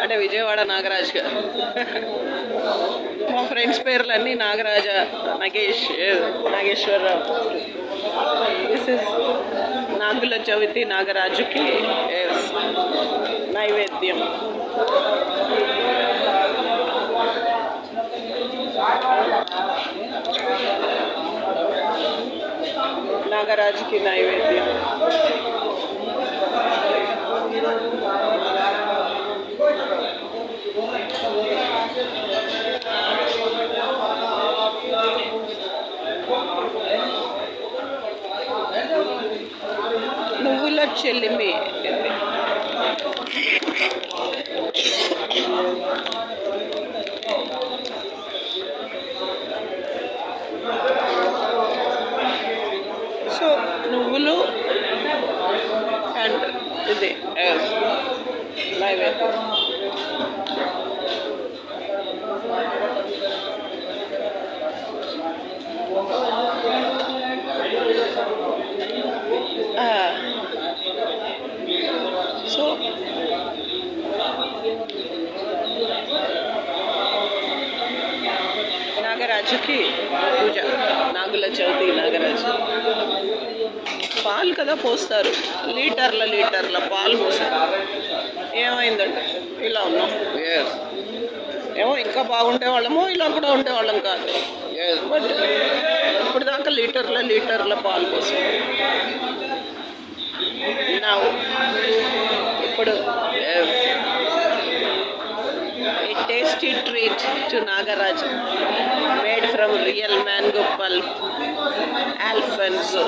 అంటే విజయవాడ నాగరాజ్ గారు. మా ఫ్రెండ్స్ పేర్లన్నీ నాగరాజ, నాగేశ్వరరావు. దిస్ ఇస్ నాగుల చవితి నాగరాజుకి నైవేద్యం. నాగరాజుకి నైవేద్యం. నువ్వుల చెల్లిమి. సో నువ్వులు అండ్ ఇది నైవేద్యం. సో నాగరాజుకి పూజ. నాగుల చవితి నాగరాజు. పాలు కదా పోస్తారు, లీటర్ల పాలు పోస్తారు. ఏమైందంటే ఇలా ఉన్నాం. ఏమో ఇంకా బాగుండే వాళ్ళమో ఇలా కూడా ఉండేవాళ్ళం కాదు. బట్ ఇప్పుడు దాకా లీటర్ల పాలు పోసాం. ఇప్పుడు a tasty treat to Nagaraj made from real mango pulp, Alfonso.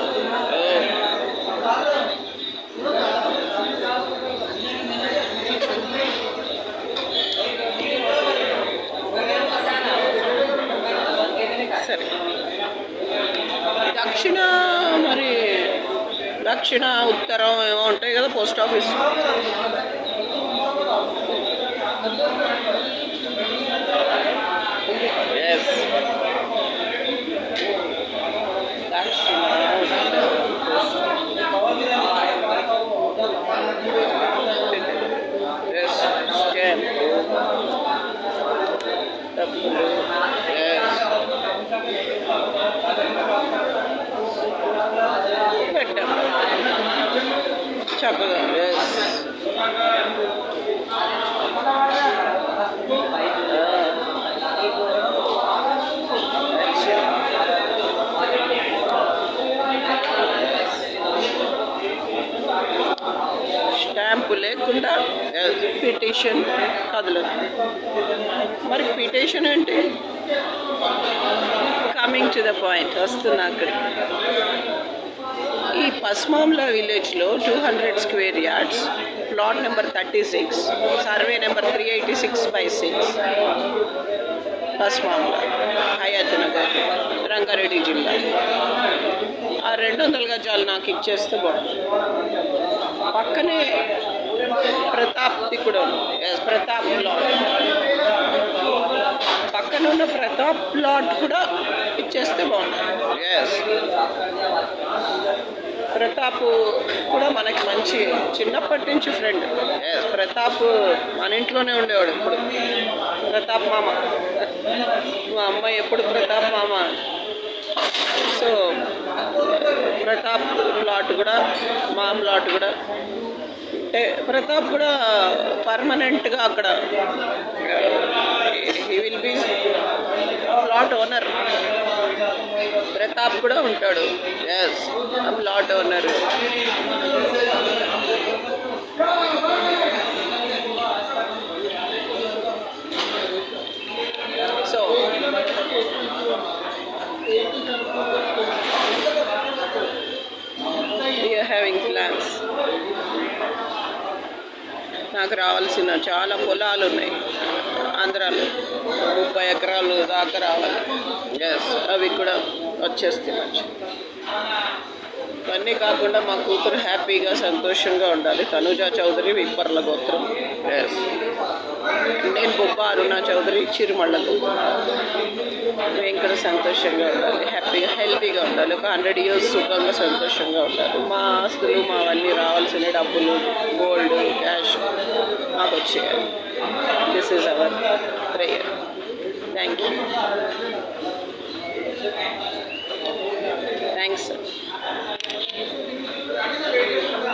సరే, దక్షిణ ఉత్తరం ఏమో ఉంటాయి కదా పోస్ట్ ఆఫీస్. చక్కగా స్టాంపు లేకుండా పిటిషన్ కదలదు. మరి పిటిషన్ ఏంటి? కమింగ్ టు ద పాయింట్, వస్తున్నా అక్కడికి. ఈ పస్మాంలా విలేజ్లో 200 square yards, plot number 36, survey number 386/6, Pasumamula, Hayathnagar, Rangareddy జిల్లా. ఆ 200 గజాలు నాకు ఇచ్చేస్తే బాగుంటుంది. పక్కనే ప్రతాప్ది కూడా ఉంది. ప్రతాప్ ప్లాట్, పక్కనున్న ప్రతాప్ ప్లాట్ కూడా ఇచ్చేస్తే బాగుంటుంది. ప్రతాప్ కూడా మనకి మంచి చిన్నప్పటి నుంచి ఫ్రెండ్. ప్రతాప్ మన ఇంట్లోనే ఉండేవాడు. ఇప్పుడు ప్రతాప్ మామ, మా అమ్మాయి ఎప్పుడు ప్రతాప్ మామ. సో ప్రతాప్ ప్లాట్ కూడా, మా ప్లాట్ కూడా, అంటే ప్రతాప్ కూడా పర్మనెంట్గా అక్కడ he will be plot owner. Pratap కూడా ఉంటాడు. Plot owner. So you're having plans. నాకు రావాల్సిన చాలా పొలాలు ఉన్నాయి ఆంధ్రాలో, 30 ఎకరాలు దాకా రావాలి. అవి కూడా వచ్చేస్తే మంచి. ఇవన్నీ కాకుండా మా కూతురు హ్యాపీగా సంతోషంగా ఉండాలి. తనుజా చౌదరి విప్పర్ల గోత్రం. నేను బొబ్బ అరుణా చౌదరి చిరుమళ్ళకు. మేము కూడా సంతోషంగా ఉండాలి, హ్యాపీగా హెల్తీగా ఉండాలి. ఒక 100 years సుఖంగా సంతోషంగా ఉండాలి. మా ఆస్తులు మావన్నీ రావాల్సిన రావాల్సిన డబ్బులు, గోల్డ్, క్యాష్ మాకు వచ్చేయాలి. This is our prayer. Thank you.